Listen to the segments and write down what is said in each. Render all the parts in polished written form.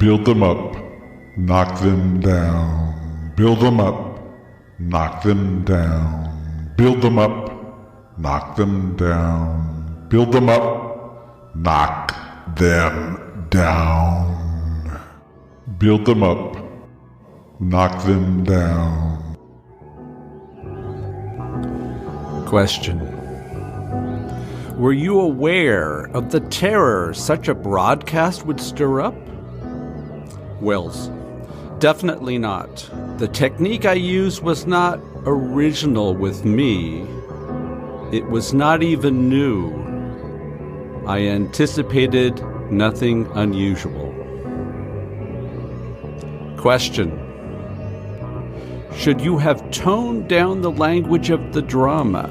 Build them up, knock them down. Build them up, knock them down. Build them up, knock them down. Build them up, knock them down. Build them up, knock them down. Question. Were you aware of the terror such a broadcast would stir up? Wells. Definitely not. The technique I used was not original with me. It was not even new. I anticipated nothing unusual. Question. Should you have toned down the language of the drama?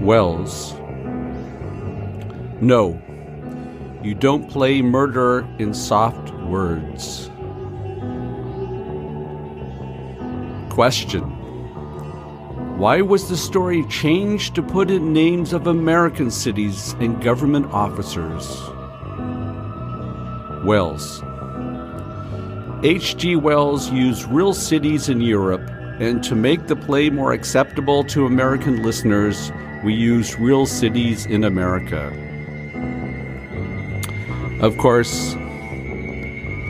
Wells. No. You don't play murder in soft words. Question. Why was the story changed to put in names of American cities and government officers? Wells. H.G. Wells used real cities in Europe, and to make the play more acceptable to American listeners, we used real cities in America. Of course,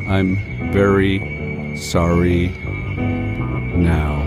I'm very sorry now.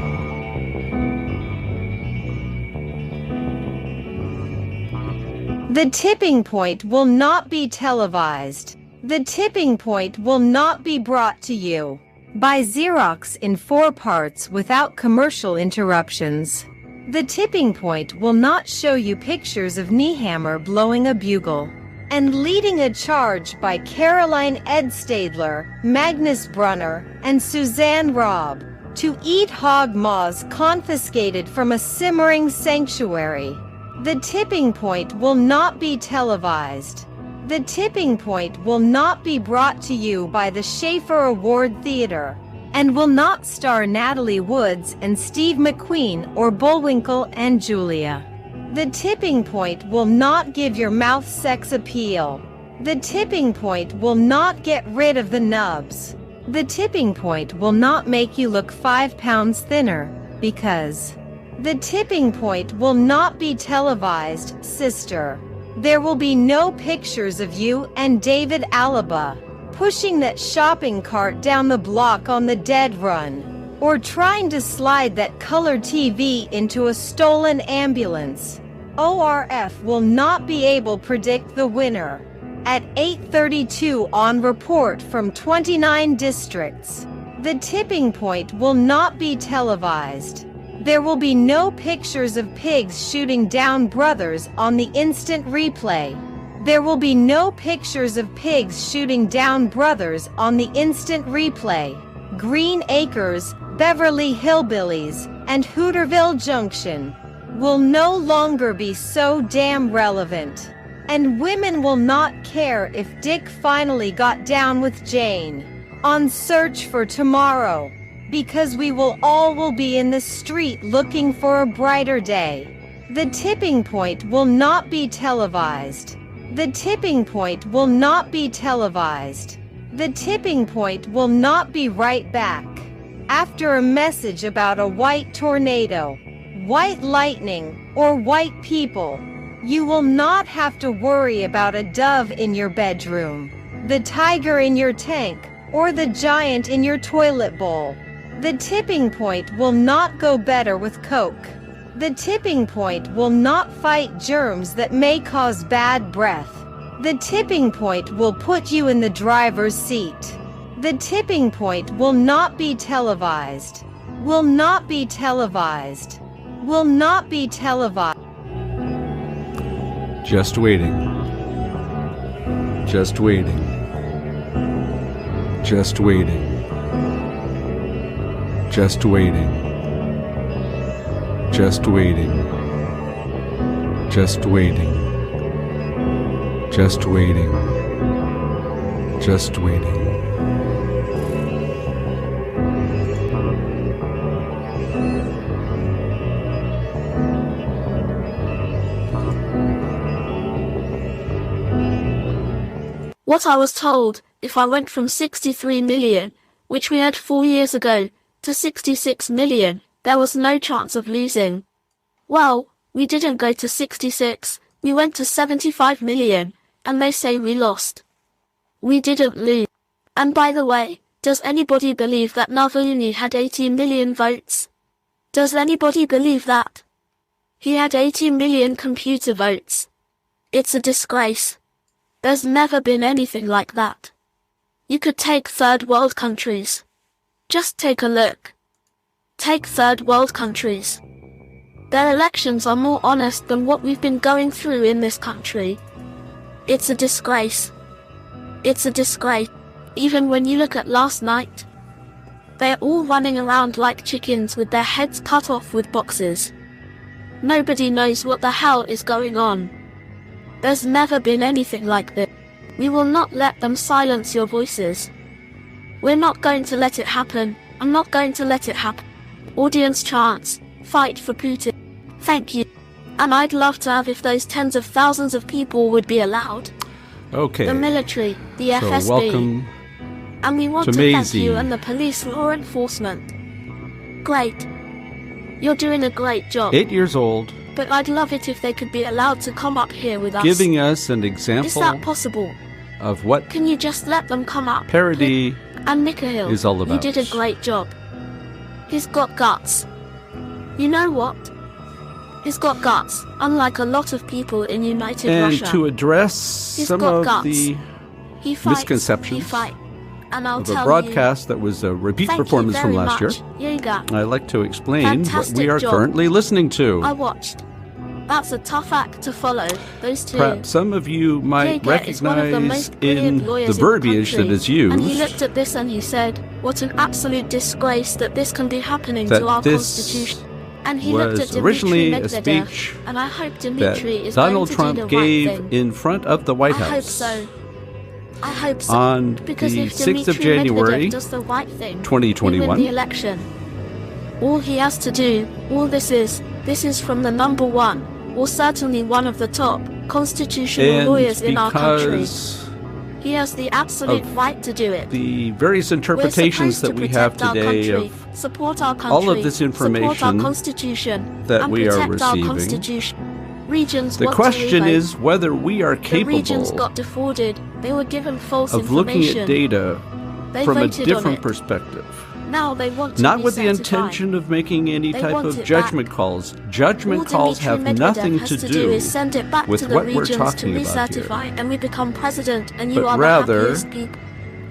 The tipping point will not be televised. The tipping point will not be brought to you by Xerox in 4 parts without commercial interruptions. The tipping point will not show you pictures of Niehammer blowing a bugle and leading a charge by Caroline Edstadler, Magnus Brunner, and Suzanne Robb to eat hog maws confiscated from a simmering sanctuary. The tipping point will not be televised. The tipping point will not be brought to you by the Schaefer Award Theater and will not star Natalie Woods and Steve McQueen or Bullwinkle and Julia. The tipping point will not give your mouth sex appeal. The tipping point will not get rid of the nubs. The tipping point will not make you look 5 pounds thinner, because the tipping point will not be televised, sister. There will be no pictures of you and David Alaba pushing that shopping cart down the block on the dead run, or trying to slide that color TV into a stolen ambulance. ORF will not be able to predict the winner. At 8:32 on report from 29 districts, the tipping point will not be televised. There will be no pictures of pigs shooting down brothers on the instant replay. There will be no pictures of pigs shooting down brothers on the instant replay. Green Acres, Beverly Hillbillies, and Hooterville Junction will no longer be so damn relevant. And women will not care if Dick finally got down with Jane on Search for Tomorrow, because we will all be in the street looking for a brighter day. The tipping point will not be televised. The tipping point will not be televised. The tipping point will not be right back. After a message about a white tornado, white lightning, or white people, you will not have to worry about a dove in your bedroom, the tiger in your tank, or the giant in your toilet bowl. The tipping point will not go better with Coke. The tipping point will not fight germs that may cause bad breath. The tipping point will put you in the driver's seat. The tipping point will not be televised. Will not be televised. Will not be televised. Just waiting. Just waiting. Just waiting. Just waiting. Just waiting. Just waiting. Just waiting. Just waiting. What I was told if I went from 63 million, which we had 4 years ago, to 66 million, there was no chance of losing. Well, we didn't go to 66, we went to 75 million, and they say we lost. We didn't lose. And by the way, does anybody believe that Navalny had 18 million votes? Does anybody believe that? He had 18 million computer votes. It's a disgrace. There's never been anything like that. You could take third world countries. Just take a look. Take third world countries. Their elections are more honest than what we've been going through in this country. It's a disgrace. It's a disgrace. Even when you look at last night, they're all running around like chickens with their heads cut off with boxes. Nobody knows what the hell is going on. There's never been anything like this. We will not let them silence your voices. We're not going to let it happen. I'm not going to let it happen. Audience chants, fight for Putin. Thank you. And I'd love to have if those tens of thousands of people would be allowed. Okay. The military, the FSB. So welcome and we want to thank you and the police law enforcement. Great. You're doing a great job. 8 years old. But I'd love it if they could be allowed to come up here with us. Giving us an example. Is that possible? Of what Can you just let them come up? parody and Mikhail is all about. You did a great job. He's got guts. You know what? He's got guts, unlike a lot of people in United Russia. And to address He's some got of guts. the He fights, misconceptions he fight. And I'll of a tell broadcast that was a repeat Thank performance you from very last year, much, Yiga. I'd like to explain what Fantastic we are job. currently listening to. I watched. That's a tough act to follow, those two. Perhaps some of you might Jaeger is one of the recognize most brilliant in the lawyers verbiage in the that is country. And he used looked at this and he said, what an absolute disgrace that this can be happening that to our this constitution. And he looked at was Dmitry originally a Medvedev, speech and I hope that Dmitry is Donald going to Trump do the right gave thing. in front of the White I hope House so. I hope so. on Because the if 6th of Dmitry January, Medvedev does the right thing, 2021. we win the election. All he has to do, all this is from the number one, or certainly one of the top, constitutional and lawyers in our country. because He has the absolute of right to do it. the various We're interpretations supposed that to we have protect our today country, of support our country, all of this support our information constitution, that and we are protect our receiving. constitution. Regions the want to question revote. is whether we are The regions capable got defrauded. They were given false of looking information. at data They from a voted on different it. perspective. Now they want to Not with the recertify. intention of making any They type want of it judgment back. calls. Judgment All calls Dmitry have Medvedev nothing has to do do is send it back with to the what we're regions to talking about here. recertify, and we become president, and you But are rather the happiest people.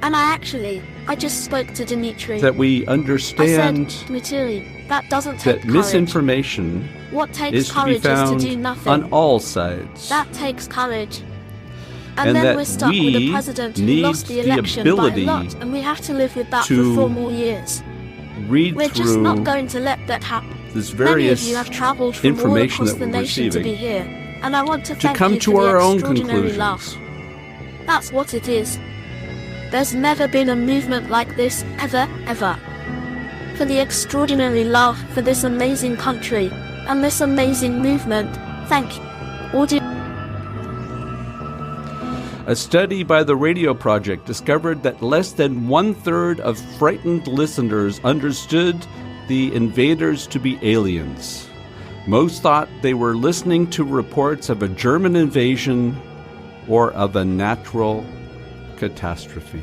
And I just spoke to Dmitry. that we I understand said, Dmitry, that doesn't take that courage. misinformation What takes is to be courage is to found do nothing. on all sides. That takes courage. And, And then that we're stuck with a we president who need lost the the election by a ability lot, and we have to live with that to for 4 more years. Read We're through just not going to let that happen. this Many of various you have travelled from all information across that the we're nation to be receiving here, and I want to to thank come you to for the our own extraordinary conclusions. love. That's what it is. There's never been a movement like this, ever, ever. For the extraordinary love for this amazing country, and this amazing movement, thank you. A study by the Radio Project discovered that less than 1/3 of frightened listeners understood the invaders to be aliens. Most thought they were listening to reports of a German invasion or of a natural catastrophe.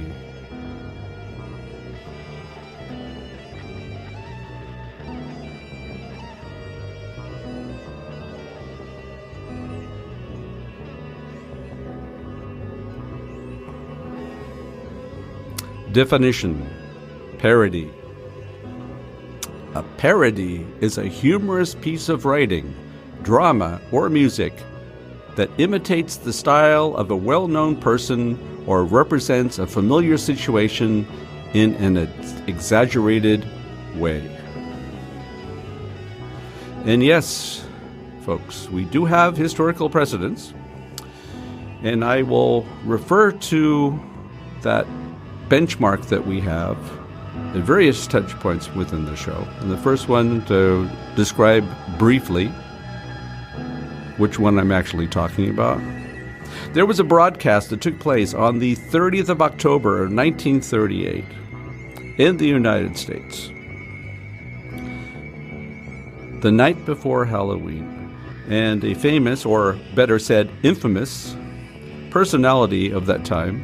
Definition: parody. A parody is a humorous piece of writing, drama, or music that imitates the style of a well-known person or represents a familiar situation in an exaggerated way. And yes, folks, we do have historical precedents, and I will refer to that benchmark that we have at various touch points within the show. And the first one to describe briefly which one I'm actually talking about There was a broadcast that took place on the 30th of October, 1938, in the United States, the night before Halloween, and a famous, or better said, infamous, personality of that time,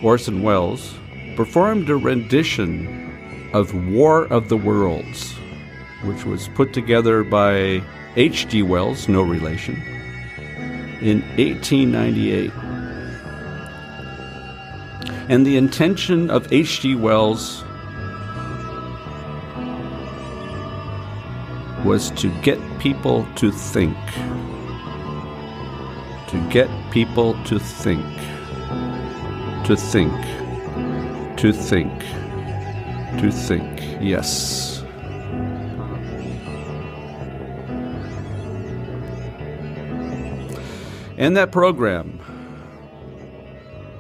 Orson Welles, performed a rendition of War of the Worlds, which was put together by H.G. Wells, no relation, in 1898. And the intention of H.G. Wells was to get people to think. To get people to think. To think. To think. To think. Yes. And that program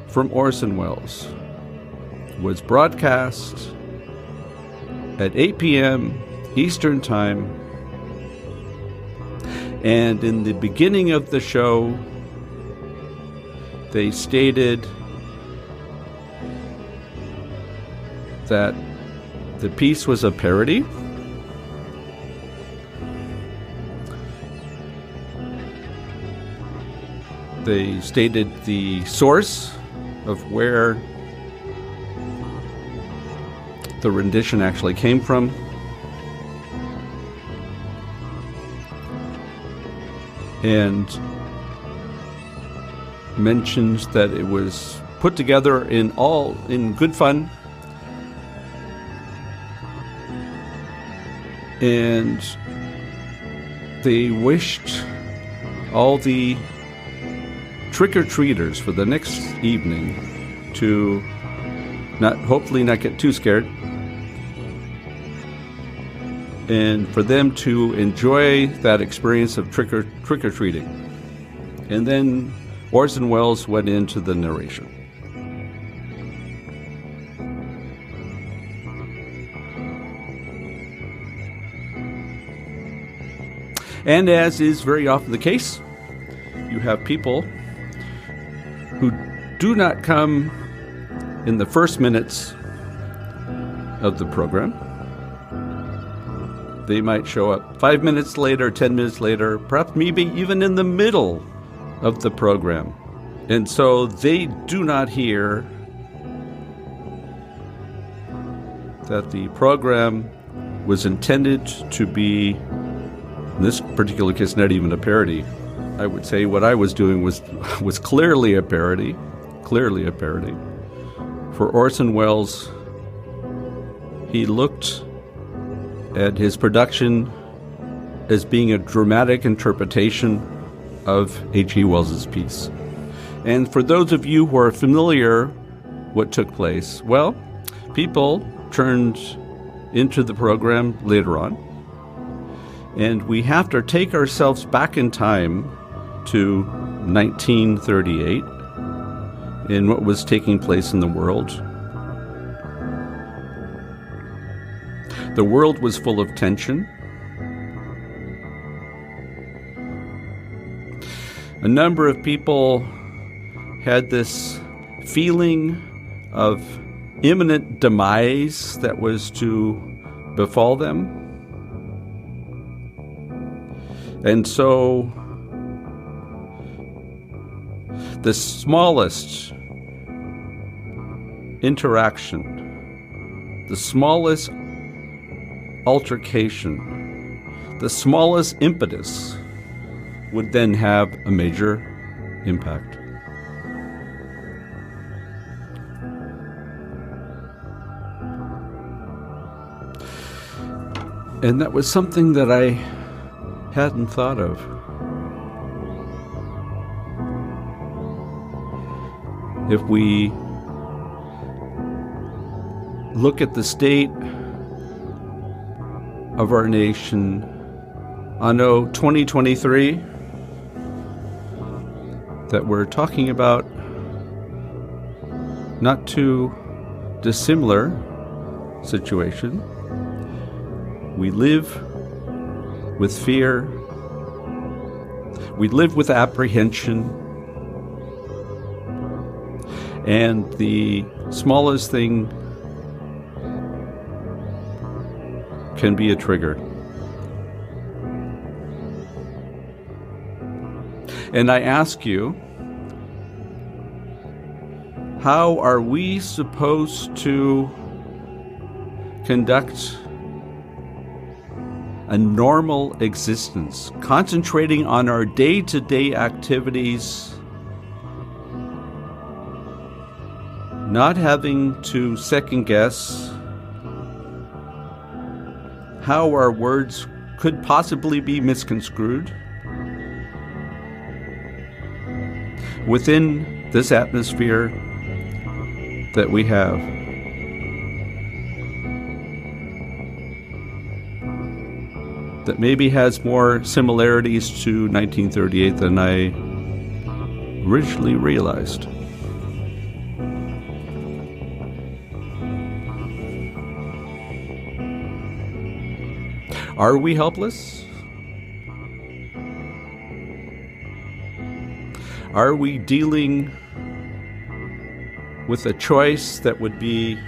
from Orson Welles was broadcast at 8 p.m. Eastern Time. And in the beginning of the show, they stated that the piece was a parody. They stated the source of where the rendition actually came from. And mentions that it was put together in good fun. And they wished all the trick-or-treaters for the next evening to hopefully not get too scared, and for them to enjoy that experience of trick-or-treating. And then Orson Welles went into the narration. And as is very often the case, you have people who do not come in the first minutes of the program. They might show up 5 minutes later, 10 minutes later, perhaps maybe even in the middle of the program. And so they do not hear that the program was intended to be, in this particular case, not even a parody. I would say what I was doing was clearly a parody. Clearly a parody. For Orson Welles, he looked at his production as being a dramatic interpretation of H.G. Wells's piece. And for those of you who are familiar what took place, well, people turned into the program later on, and we have to take ourselves back in time to 1938 and what was taking place in the world. The world was full of tension. A number of people had this feeling of imminent demise that was to befall them. And so the smallest interaction, the smallest altercation, the smallest impetus would then have a major impact. And that was something that I hadn't thought of. If we look at the state of our nation anno 2023, that we're talking about not too dissimilar situation. We live with fear. We live with apprehension. And the smallest thing can be a trigger. And I ask you, how are we supposed to conduct a normal existence, concentrating on our day-to-day activities, not having to second-guess how our words could possibly be misconstrued within this atmosphere that we have? That maybe has more similarities to 1938 than I originally realized. Are we helpless? Are we dealing with a choice that would be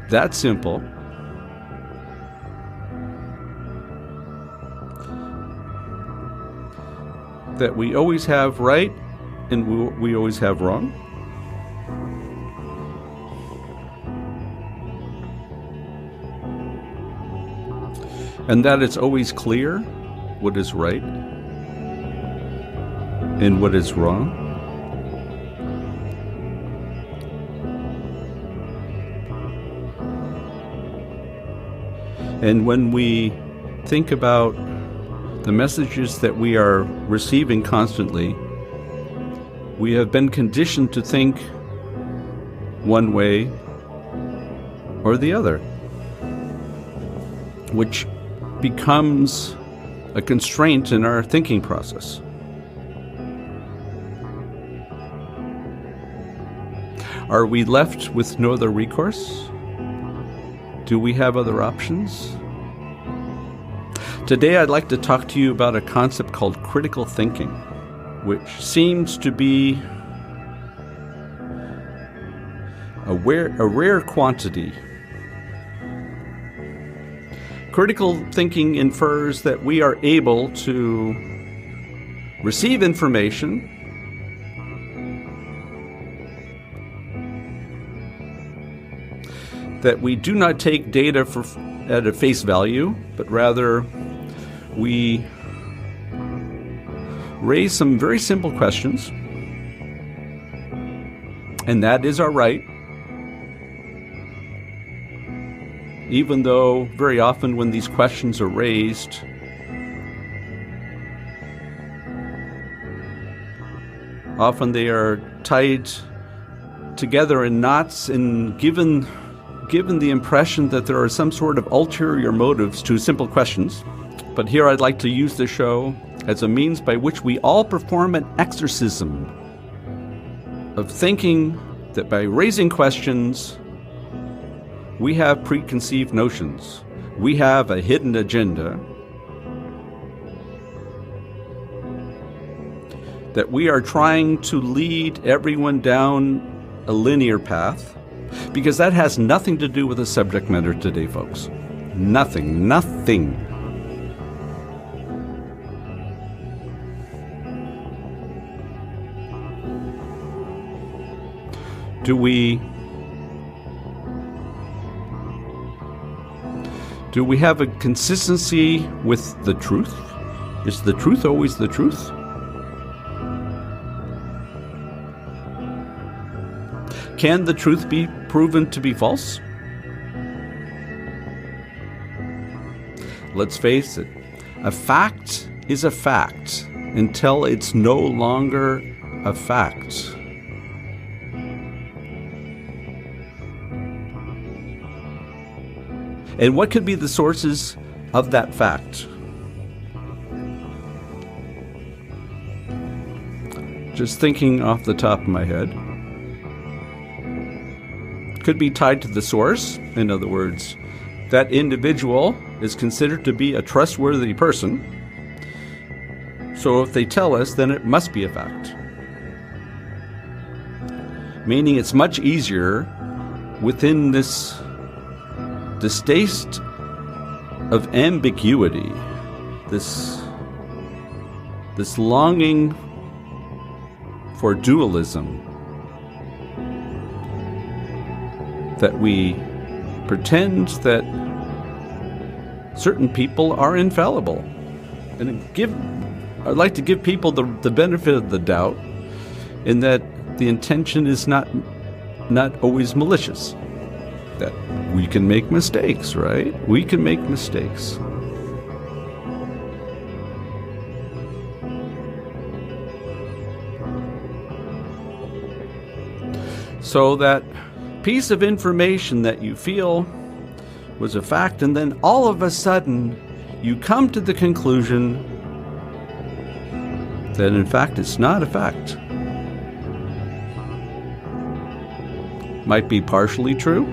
that simple, that we always have right and we always have wrong? And that it's always clear what is right and what is wrong? And when we think about the messages that we are receiving constantly, we have been conditioned to think one way or the other, which becomes a constraint in our thinking process. Are we left with no other recourse? Do we have other options? Today I'd like to talk to you about a concept called critical thinking, which seems to be a rare quantity. Critical thinking infers that we are able to receive information that we do not take data at a face value, but rather we raise some very simple questions, and that is our right, even though very often when these questions are raised, often they are tied together in knots and given the impression that there are some sort of ulterior motives to simple questions. But here I'd like to use the show as a means by which we all perform an exorcism of thinking that by raising questions, we have preconceived notions. We have a hidden agenda. That we are trying to lead everyone down a linear path. Because that has nothing to do with the subject matter today, folks. Nothing. Do we have a consistency with the truth? Is the truth always the truth? Can the truth be proven to be false? Let's face it, a fact is a fact until it's no longer a fact. And what could be the sources of that fact? Just thinking off the top of my head. Could be tied to the source. In other words, that individual is considered to be a trustworthy person. So if they tell us, then it must be a fact. meaning it's much easier within this distaste of ambiguity, this longing for dualism, that we pretend that certain people are infallible. And I'd like to give people the benefit of the doubt in that the intention is not always malicious. That we can make mistakes, right? We can make mistakes. So that piece of information that you feel was a fact, and then all of a sudden you come to the conclusion that in fact it's not a fact. Might be partially true.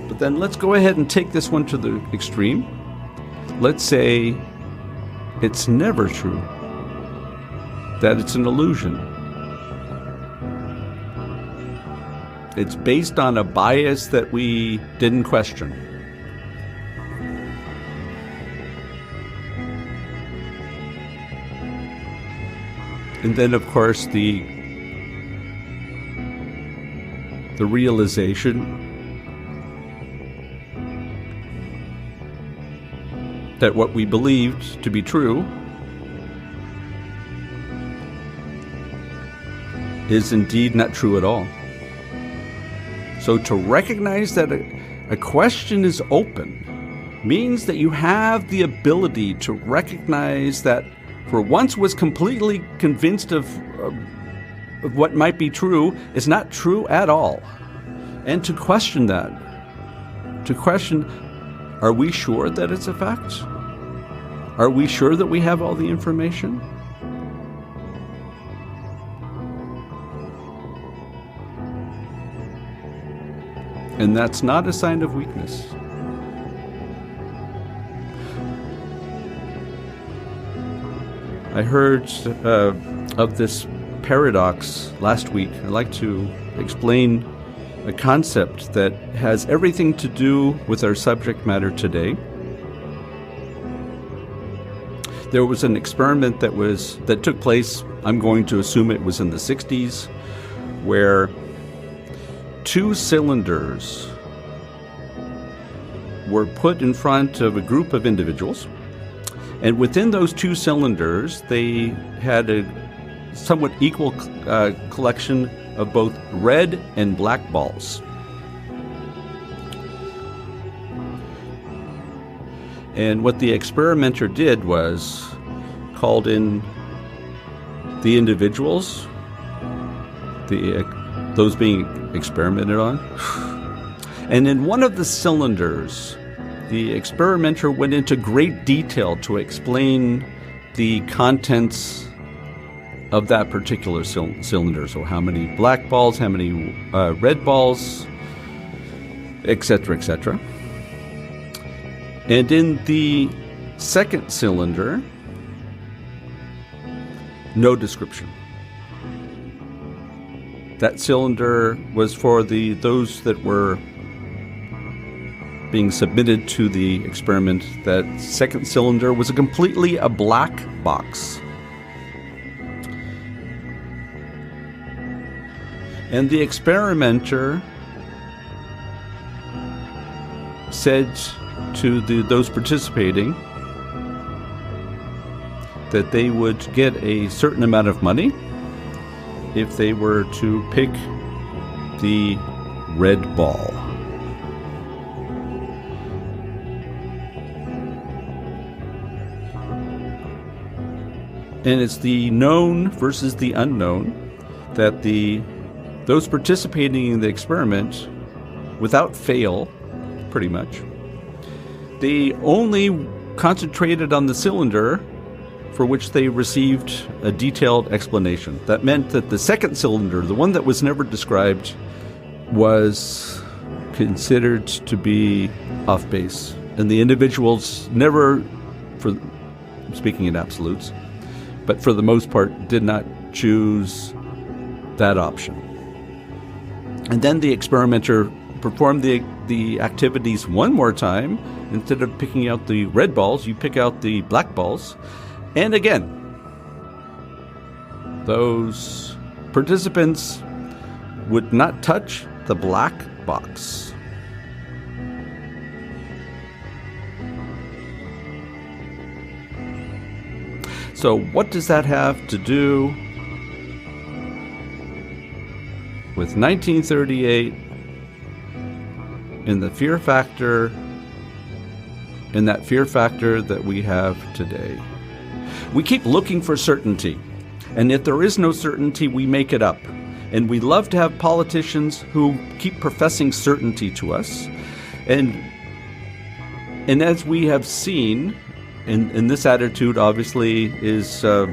But then let's go ahead and take this one to the extreme. Let's say it's never true, that it's an illusion. It's based on a bias that we didn't question. And then, of course, the realization that what we believed to be true is indeed not true at all. So to recognize that a question is open means that you have the ability to recognize that for once was completely convinced of what might be true is not true at all. And to question that. To question, are we sure that it's a fact? Are we sure that we have all the information? And that's not a sign of weakness. I heard of this paradox last week. I'd like to explain a concept that has everything to do with our subject matter today. There was an experiment that took place, I'm going to assume it was in the 60s, where 2 cylinders were put in front of a group of individuals, and within those 2 cylinders they had a somewhat equal collection of both red and black balls. And what the experimenter did was called in the individuals, those being experimented on. And in one of the cylinders, the experimenter went into great detail to explain the contents of that particular cylinder. So how many black balls, how many red balls, etc., etc. And in the second cylinder, no description. That cylinder was for those that were being submitted to the experiment. That second cylinder was completely a black box. And the experimenter said to those participating that they would get a certain amount of money if they were to pick the red ball. And it's the known versus the unknown, that those participating in the experiment, without fail, pretty much, they only concentrated on the cylinder for which they received a detailed explanation. That meant that the second cylinder, the one that was never described, was considered to be off base. And the individuals never, for speaking in absolutes, but for the most part, did not choose that option. And then the experimenter performed the activities one more time. Instead of picking out the red balls, you pick out the black balls. And again, those participants would not touch the black box. So what does that have to do with 1938 and the fear factor, and that fear factor that we have today? We keep looking for certainty, and if there is no certainty, we make it up. And we love to have politicians who keep professing certainty to us. And as we have seen, and this attitude obviously is, I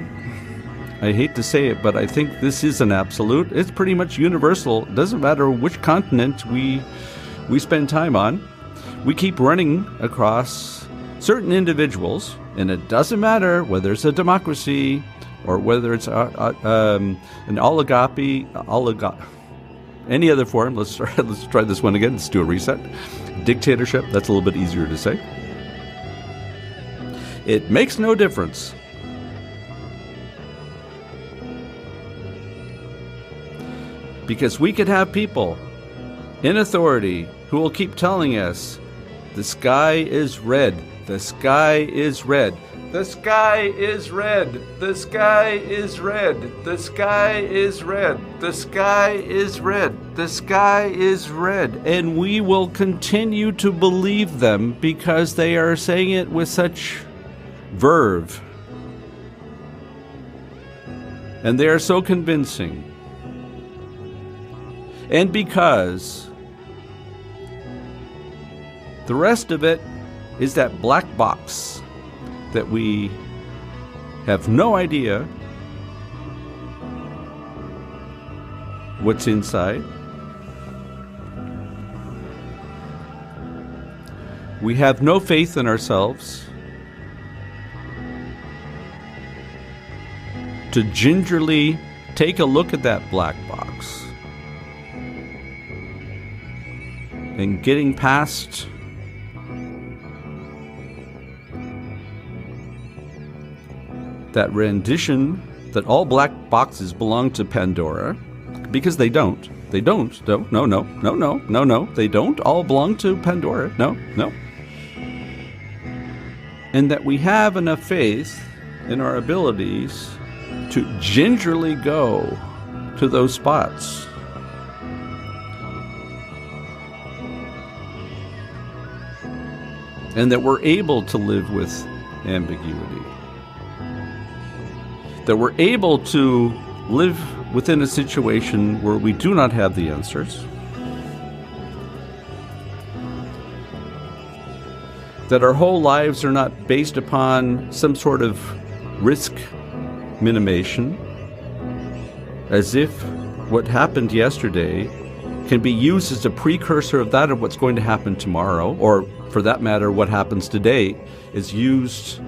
hate to say it, but I think this is an absolute. It's pretty much universal. It doesn't matter which continent we spend time on. We keep running across certain individuals, and it doesn't matter whether it's a democracy or whether it's an oligarchy, any other form. Let's try this one again. Let's do a reset. Dictatorship, that's a little bit easier to say. It makes no difference. Because we could have people in authority who will keep telling us, the sky is red, the sky is red, the sky is red, the sky is red, the sky is red, the sky is red, the sky is red. And we will continue to believe them because they are saying it with such verve. And they are so convincing. And because the rest of it is that black box that we have no idea what's inside. We have no faith in ourselves to gingerly take a look at that black box and getting past that rendition that all black boxes belong to Pandora, because they don't. They don't. No. They don't all belong to Pandora. No. And that we have enough faith in our abilities to gingerly go to those spots. And that we're able to live with ambiguity. That we're able to live within a situation where we do not have the answers. That our whole lives are not based upon some sort of risk minimation, as if what happened yesterday can be used as a precursor of that of what's going to happen tomorrow, or for that matter, what happens today is used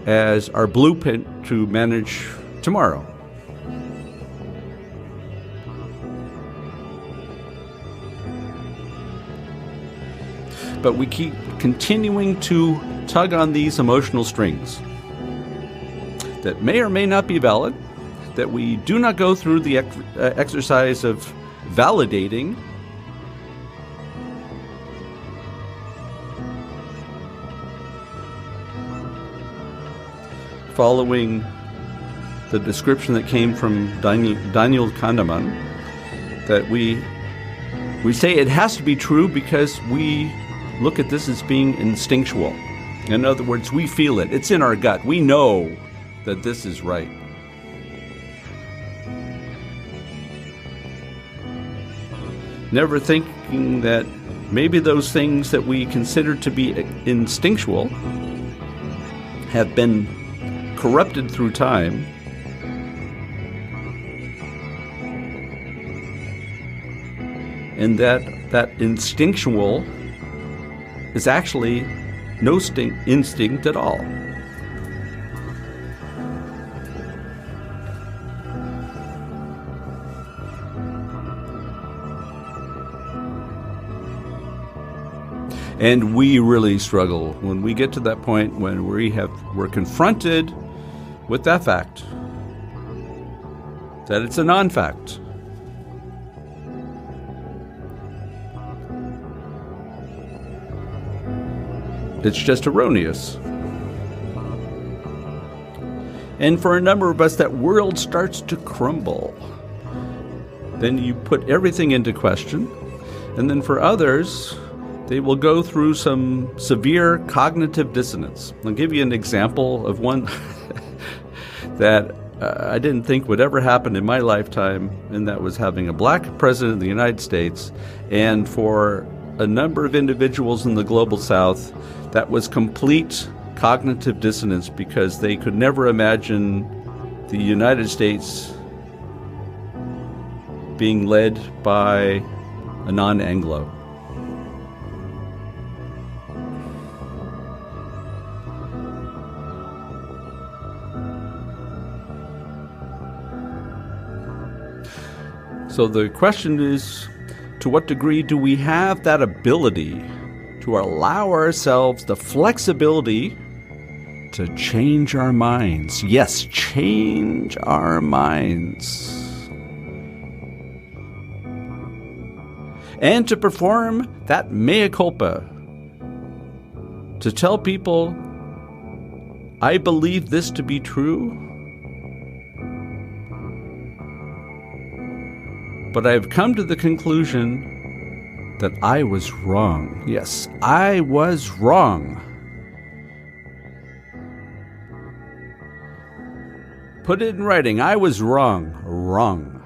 as our blueprint to manage tomorrow. But we keep continuing to tug on these emotional strings that may or may not be valid, that we do not go through the exercise of validating following the description that came from Daniel Kahneman, that we say it has to be true because we look at this as being instinctual. In other words, we feel it. It's in our gut. We know that this is right. Never thinking that maybe those things that we consider to be instinctual have been corrupted through time, and that instinctual is actually no instinct at all. And we really struggle when we get to that point when we're confronted with that fact, that it's a non-fact. It's just erroneous. And for a number of us, that world starts to crumble. Then you put everything into question. And then for others, they will go through some severe cognitive dissonance. I'll give you an example of one that I didn't think would ever happen in my lifetime, and that was having a black president of the United States. And for a number of individuals in the global south, that was complete cognitive dissonance because they could never imagine the United States being led by a non-Anglo. So the question is, to what degree do we have that ability to allow ourselves the flexibility to change our minds? Yes, change our minds. And to perform that mea culpa. To tell people, I believe this to be true, but I've come to the conclusion that I was wrong. Yes, I was wrong. Put it in writing. I was wrong. Wrong.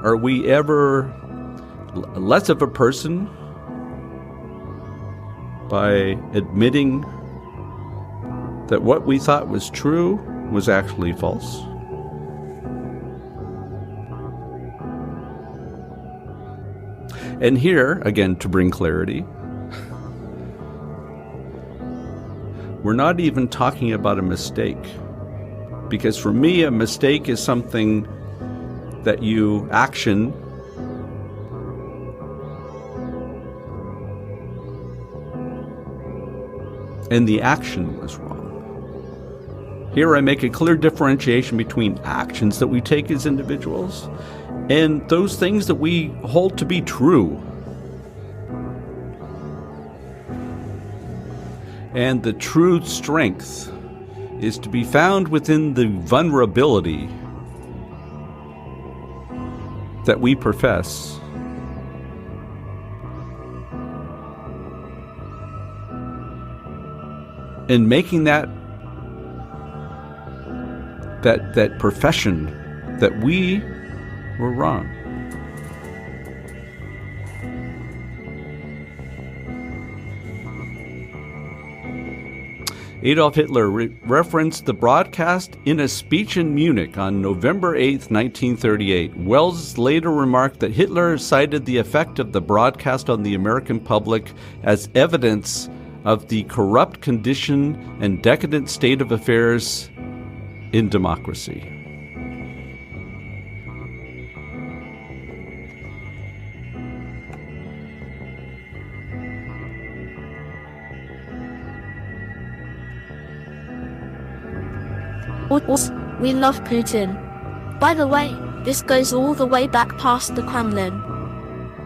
Are we ever less of a person by admitting that what we thought was true was actually false? And here, again, to bring clarity, we're not even talking about a mistake. Because for me, a mistake is something that you action and the action was wrong. Here I make a clear differentiation between actions that we take as individuals and those things that we hold to be true. And the true strength is to be found within the vulnerability that we profess. And making that profession that we were wrong. Adolf Hitler referenced the broadcast in a speech in Munich on November 8, 1938. Wells later remarked that Hitler cited the effect of the broadcast on the American public as evidence of the corrupt condition and decadent state of affairs in democracy. We love Putin. By the way, this goes all the way back past the Kremlin.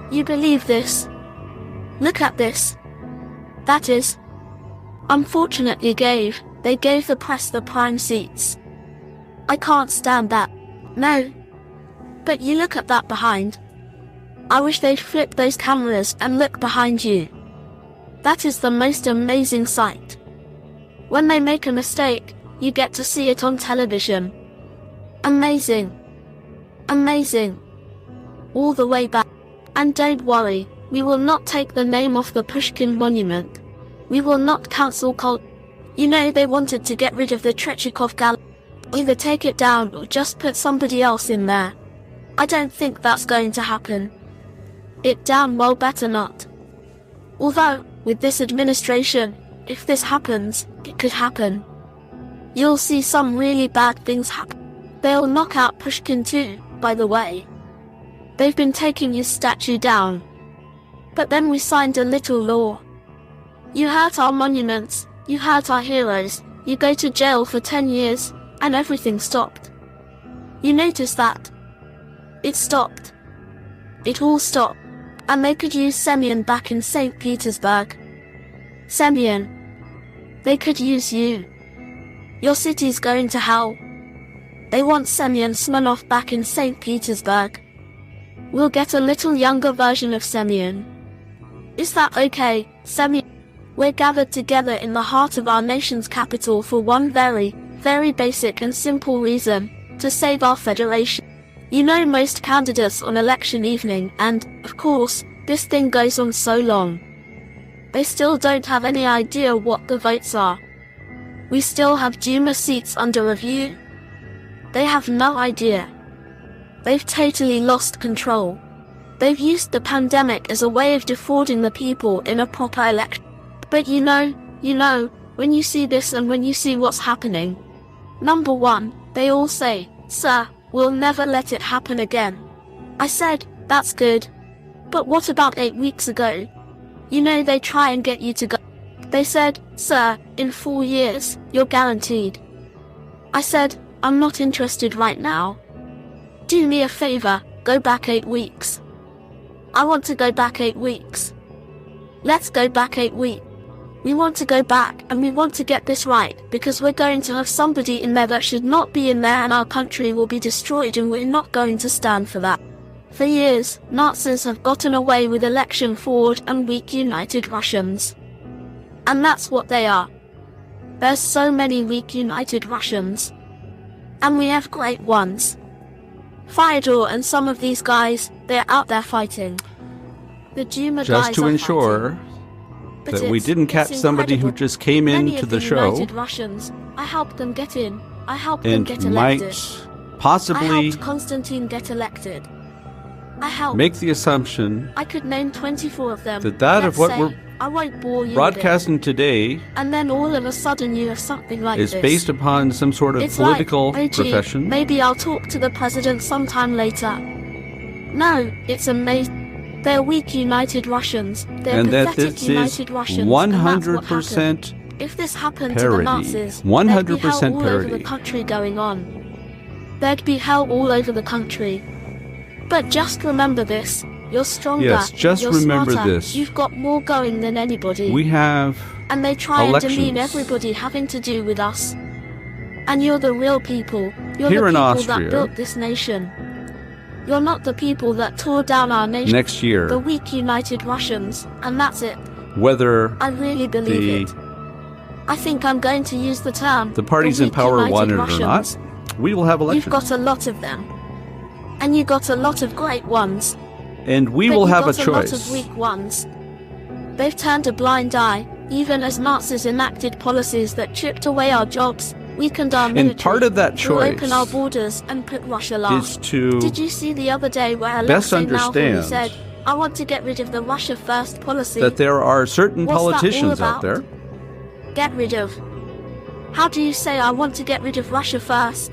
You believe this? Look at this. That is, unfortunately they gave the press the prime seats. I can't stand that. No. But you look at that behind. I wish they'd flip those cameras and look behind you. That is the most amazing sight. When they make a mistake, you get to see it on television. Amazing. Amazing. All the way back. And don't worry, we will not take the name off the Pushkin monument. We will not cancel cult. You know they wanted to get rid of the Tretyakov gallery. Either take it down or just put somebody else in there. I don't think that's going to happen. It damn well better not. Although, with this administration, if this happens, it could happen. You'll see some really bad things happen. They'll knock out Pushkin too, by the way. They've been taking his statue down. But then we signed a little law. You hurt our monuments, you hurt our heroes, you go to jail for 10 years, and everything stopped. You noticed that? It stopped. It all stopped. And they could use Semyon back in St. Petersburg. Semyon. They could use you. Your city's going to hell. They want Semyon Smirnov back in St. Petersburg. We'll get a little younger version of Semyon. Is that okay, Semyon? We're gathered together in the heart of our nation's capital for one very, very basic and simple reason, to save our federation. You know most candidates on election evening and, of course, this thing goes on so long. They still don't have any idea what the votes are. We still have Duma seats under review. They have no idea. They've totally lost control. They've used the pandemic as a way of defrauding the people in a proper election. But you know, when you see this and when you see what's happening. Number one, they all say, "Sir, we'll never let it happen again." I said, that's good. But what about 8 weeks ago? You know they try and get you to go. They said, "Sir, in 4 years, you're guaranteed." I said, I'm not interested right now. Do me a favor, go back 8 weeks. I want to go back 8 weeks. Let's go back 8 weeks. We want to go back and we want to get this right because we're going to have somebody in there that should not be in there and our country will be destroyed and we're not going to stand for that. For years, Nazis have gotten away with election fraud and weak united Russians. And that's what they are. There's so many weak united Russians. And we have great ones. Fyodor and some of these guys, they're out there fighting. The Duma Just guys to are ensure fighting. that we didn't catch somebody who just came Many into of the show United Russians, I helped them get in. I helped them get and elected. might I possibly helped Konstantin get elected. I helped. make the assumption I could name 24 of them. that of Let's what say. we're I won't bore you broadcasting today with it. And then all of a sudden you have something like is this. based upon some sort of It's political like, "Oh, gee, profession. maybe I'll talk to the president sometime later." No, it's amazing. They're weak united Russians. They're And that pathetic this is united Russians. and that's what 100% happened. If this happened to the parody. Nazis, 100% there'd be hell all over the parody. country going on. There'd be hell all over the country. But just remember this. You're stronger. Yes, just you're remember smarter, this. You've got more going than anybody. We have And they try and demean elections. everybody having to do with us. And you're the real people. You're Here the in people Austria. that built this nation. You're not the people that tore down our nation. next year, The weak united Russians. And that's it. whether I really believe it. I think I'm going to use the term. the parties the in weak power united want it or Russians. not, we will have elections. You've got a lot of them. And you got a lot of great ones. and we But will you have a got a lot choice. of weak ones. They've turned a blind eye, even as Nazis enacted policies that chipped away our jobs, weakened our military. And part of that will choice open our borders and put Russia is last. to Did you see the other day where best Alexei Navalny understand said, "I want to get rid of the Russia first policy"? that there are certain What's that all politicians out about? there Get rid of. How do you say I want to get rid of Russia first?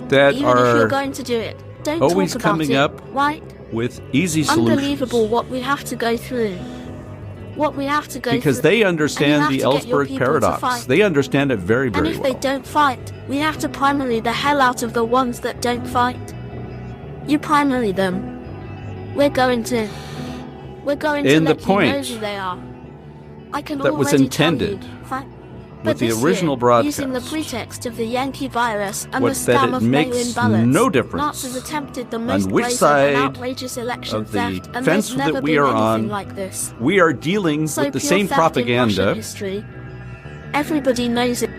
that Even if you're are going to do it, don't always talk about coming it, up right? with easy solutions. Unbelievable what we have to go through. What we have to go Because through. they And understand you the have to get your Ellsberg people to paradox. fight. They understand it very, And very if well. they don't fight, we have to primary the hell out of the ones that don't fight. You primary them. We're going to And the let you know point who they are. I can that was already intended tell you, fact. with But the this original year, broadcast using the pretext of the Yankee virus and was the that scam it of makes mail-in ballots, no difference Nazis attempted the most which brazen side and outrageous election of the theft, and fence there's never that we been are anything on, like this. we are dealing So with the pure same theft in Russian propaganda. history. Everybody knows it.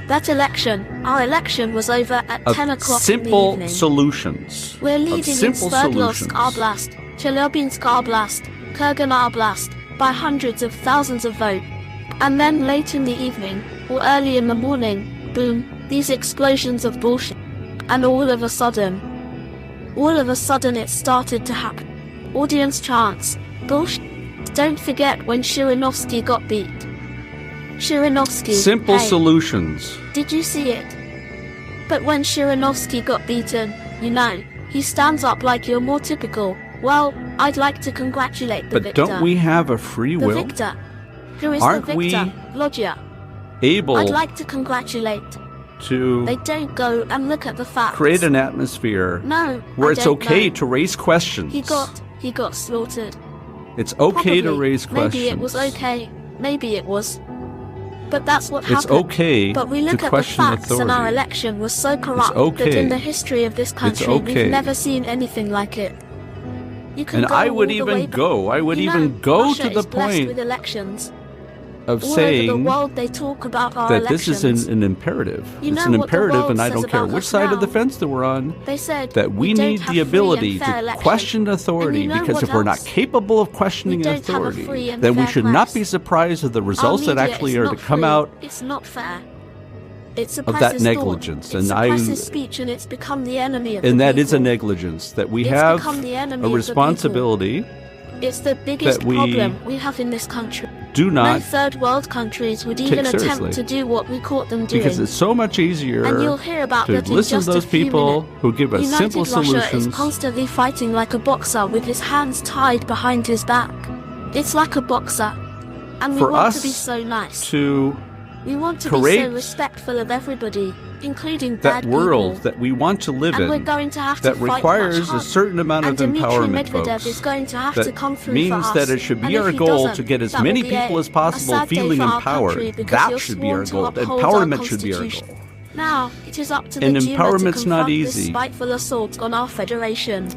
That election, our election was over at 10 Of o'clock in the simple evening. solutions. We're Of leading in simple Sverdlovsk solutions. Oblast, Chelyabinsk Oblast, Kurgan Oblast by hundreds of thousands of votes. And then late in the evening, or early in the morning, boom, these explosions of bullshit. And all of a sudden it started to happen. Audience chants, bullshit. Don't forget when Shiranovsky got beat. Shiranovsky, Simple hey, solutions. did you see it? But when Shiranovsky got beaten, you know, he stands up like your more typical, Well, I'd like to congratulate the But victor. don't we have a free The will? victor. Who is Aren't the victor? Lodger. Able I'd like to congratulate. to They don't go and look at the facts. create an atmosphere No, where I it's don't okay know. to raise questions. He got slaughtered. It's okay to Probably. raise questions. Maybe it was okay. Maybe it was. But that's what It's happened. okay But we to look at the question facts, and our authority. election was so corrupt that okay. in the history of this country okay. we've never seen anything like it. You can And go I would all the even way back. go. I would You even know, go Russia to the is blessed point with elections. of All over saying the world they talk about our that elections. this is an imperative. You It's know an what the imperative, world and I says don't care about which us side of the now. fence that we're on, They said that we don't need have the free ability and fair to elections. question authority, And you know because what if we're not else? capable of questioning We don't have a authority, free and then we fair should not press. be surprised at the Our results that media actually is are not to come free. out It's not fair. It of suppresses that thought. negligence. It And suppresses speech, and it's become the enemy of and the that is a people. negligence, that we It's have become the enemy a of the responsibility. It's the biggest that we problem we have in this country. Do No not, third world countries would take even seriously. attempt to do what we caught them doing. because it's so much easier And you'll hear about to that in listen to just a those few people minutes. who give us United simple Russia solutions. is constantly fighting like a boxer with his hands tied behind his back. It's like a boxer. And we For want us to be so nice. to We want to be create so respectful of everybody, including that bad world people. that we want to live And we're in, going to have that to fight requires much a harder. certain amount And of Dmitry empowerment, Medvedev folks. is going to have to That come through means for us. that it should And be if our he goal doesn't, to get as that many will be people a as possible sad day feeling for our empowered. country, because That you're should be our sworn goal. to uphold our Empowerment should be our goal. Constitution. Now, it is up to And the Duma to empowerment's confront not this easy. spiteful assault on our federation.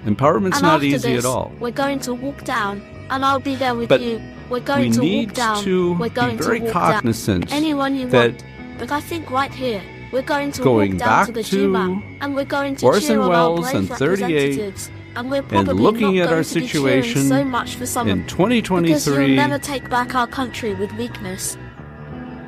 Empowerment's And not after easy this, at all. We're going to walk down, and I'll be there with But you. We're We going to need walk down. to We're be going very to walk cognizant down. Anyone you that want. But I think right here, we're going to going walk down back to the to Duma, and we're going to Orson cheer on our Welles brave and 38, representatives. And we're probably looking not at going our to be situation cheering so much for some in because you'll 2023 never take back our country with weakness.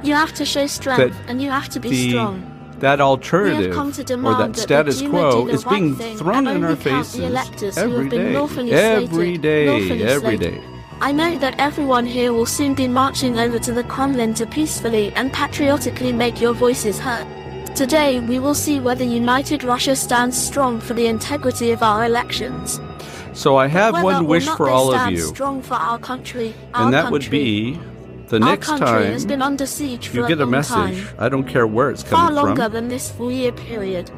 You have to show strength, that and you have to be the strong. that We alternative have come to or demand that that status the Duma quo do the is right being thing thrown and in our only count the faces electors who every have been day, lawfully every slated, day, lawfully every slated. day. I know that everyone here will soon be marching over to the Kremlin to peacefully and patriotically make your voices heard. Today, we will see whether United Russia stands strong for the integrity of our elections. So I have Whether one or wish not for they all of stand you, strong for our country, and that would be the our next country time has been under siege for you a get a long message. time. I don't care where it's Far coming longer from, than this 4-year period.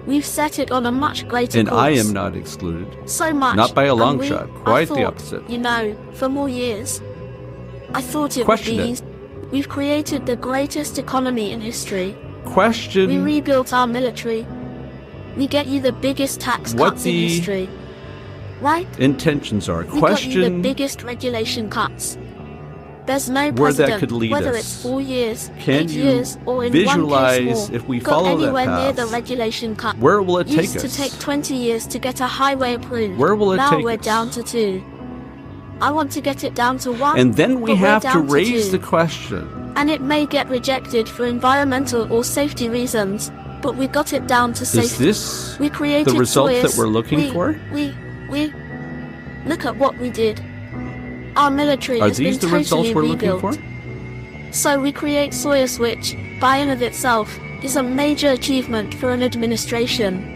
We've set it on a much greater and course. I am not excluded. So much. Not by a and long we- shot, I quite the thought, opposite. You know, for more years. I thought it Question would be it. easy. We've created the greatest economy in history. We Question rebuilt our military. We get you the biggest tax What cuts in the- history. Right? intentions are. We got you the Question biggest regulation cuts. There's no where that president, could lead whether us. it's 4 years, Can 8 you years, or in visualize one case more, if we got follow that anywhere near path? the regulation cut. Where will it take Used to us? take 20 years to get a highway approved. Where will it now take we're us? down to 2. I want to get it down to 1. And then we but we're have to down raise 2. the question. And it may get rejected for environmental or safety reasons, but we got it down to Is safety. this We created the results that Soyuz. we're looking for? We look at what we did. Our military Are has these been the results totally we're looking rebuilt. for? So we create Soyuz, which, by and of itself, is a major achievement for an administration.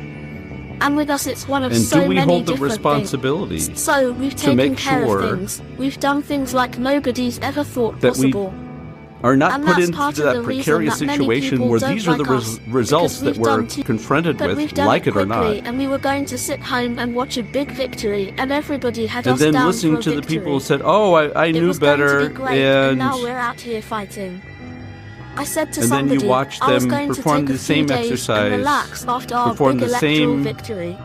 And with us, it's one of And so do we many hold the different responsibility things. So we've to taken make care sure of things. We've done things like nobody's ever thought that we possible. are not And put that's into part of that the reason precarious that many situation people where don't these are the like us, results because that we've we're done too- confronted But with, we've done like it it or quickly, not. and we were going to sit home and watch a big victory, and everybody had And us then down listening for a to the victory. people who said, "Oh, I It knew was better," going to be great, and now we're out here fighting. I said to And then somebody, you watch I was them going to perform take a the few same days exercise, and relax after our perform big the electoral same victory.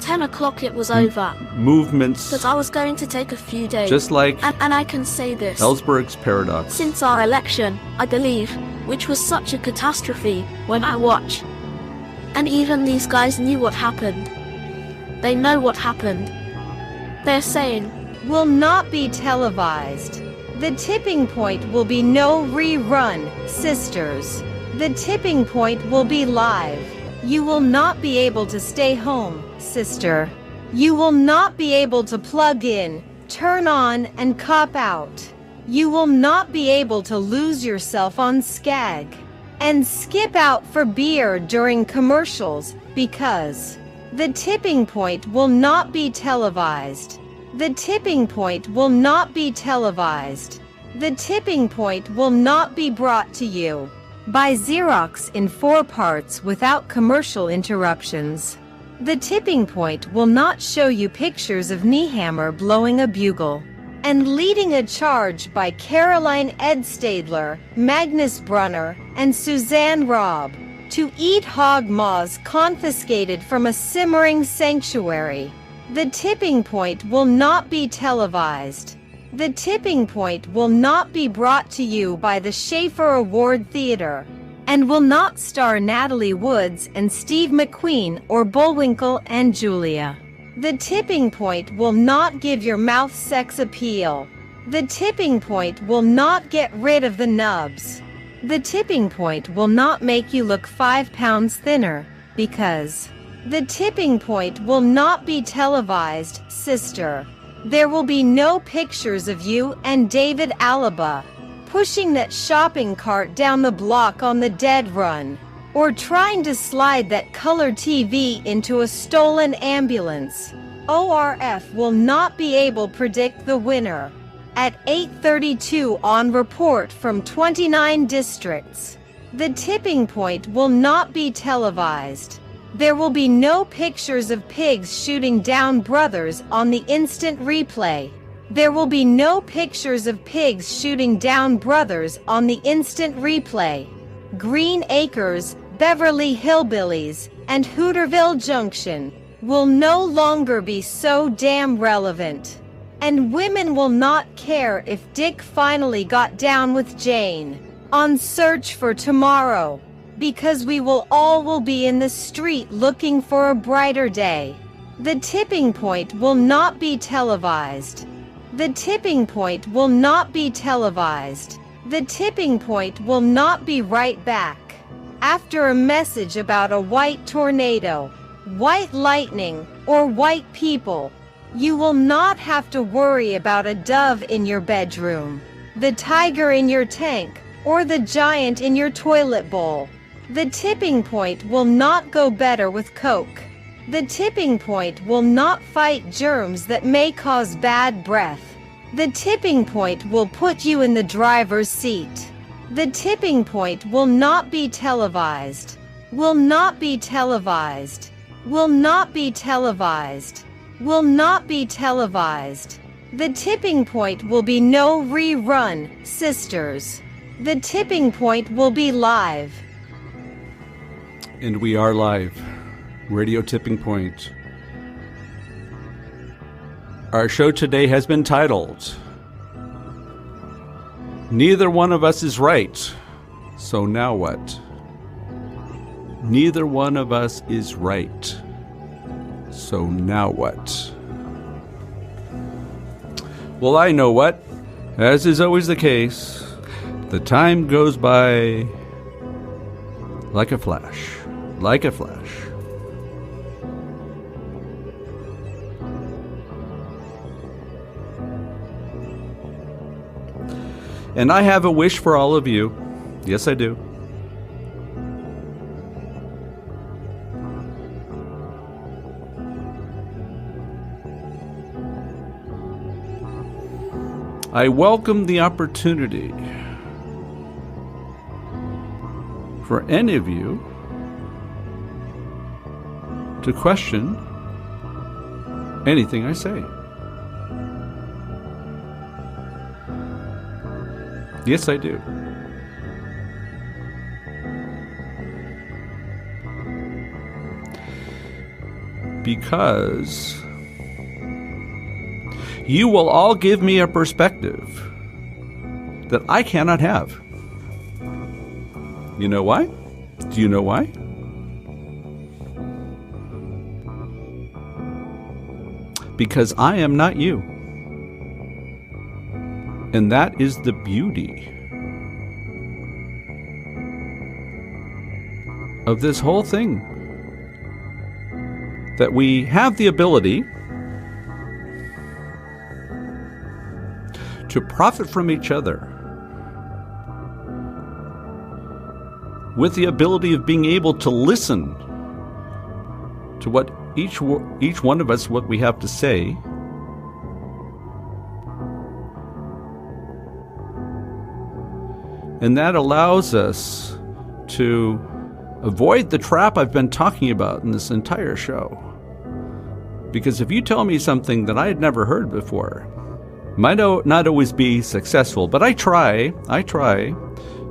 10 o'clock it was over, movements, because I was going to take a few days. just like and I can say this. Ellsberg's paradox. Since our election, I believe, which was such a catastrophe, when I watch. And even these guys knew what happened. They know what happened. They're saying, Will not be televised. The tipping point will be no rerun, sisters. The tipping point will be live. You will not be able to stay home, sister. You will not be able to plug in, turn on, and cop out. You will not be able to lose yourself on Skag and skip out for beer during commercials because The tipping point will not be televised. The tipping point will not be televised. The tipping point will not be brought to you by Xerox in 4 parts without commercial interruptions. The tipping point will not show you pictures of Nehammer blowing a bugle and leading a charge by Caroline Edstadler, Magnus Brunner, and Suzanne Robb to eat hog maws confiscated from a simmering sanctuary. The tipping point will not be televised. The tipping point will not be brought to you by the Schaefer Award Theater and will not star Natalie Woods and Steve McQueen or Bullwinkle and Julia. The tipping point will not give your mouth sex appeal. The tipping point will not get rid of the nubs. The tipping point will not make you look 5 pounds thinner, because the tipping point will not be televised, sister. There will be no pictures of you and David Alaba pushing that shopping cart down the block on the dead run, or trying to slide that color TV into a stolen ambulance. ORF will not be able to predict the winner at 8:32 on report from 29 districts. The tipping point will not be televised. There will be no pictures of pigs shooting down brothers on the instant replay. There will be no pictures of pigs shooting down brothers on the instant replay. Green Acres, Beverly Hillbillies, and Hooterville Junction will no longer be so damn relevant. And women will not care if Dick finally got down with Jane on Search for Tomorrow, because we will all be in the street looking for a brighter day. The tipping point will not be televised. The tipping point will not be televised. The tipping point will not be right back after a message about a white tornado, white lightning, or white people. You will not have to worry about a dove in your bedroom, the tiger in your tank, or the giant in your toilet bowl. The tipping point will not go better with Coke. The tipping point will not fight germs that may cause bad breath. The tipping point will put you in the driver's seat. The tipping point will not be televised. Will not be televised. Will not be televised. Will not be televised. The tipping point will be no rerun, sisters. The tipping point will be live. And we are live. Radio Tipping Point. Our show today has been titled, Neither One of Us is Right, So Now What? Neither one of us is right. So now what? Well, I know what. As is always the case, the time goes by like a flash. Like a flash. And I have a wish for all of you. Yes, I do. I welcome the opportunity for any of you to question anything I say. Yes, I do. Because you will all give me a perspective that I cannot have. You know why? Do you know why? Because I am not you. And that is the beauty of this whole thing. That we have the ability to profit from each other with the ability of being able to listen to what each one of us what we have to say. And that allows us to avoid the trap I've been talking about in this entire show. Because if you tell me something that I had never heard before, might not always be successful, but I try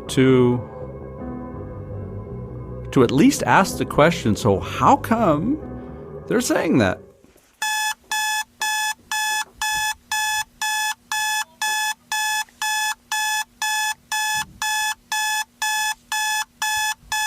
to at least ask the question, so how come they're saying that?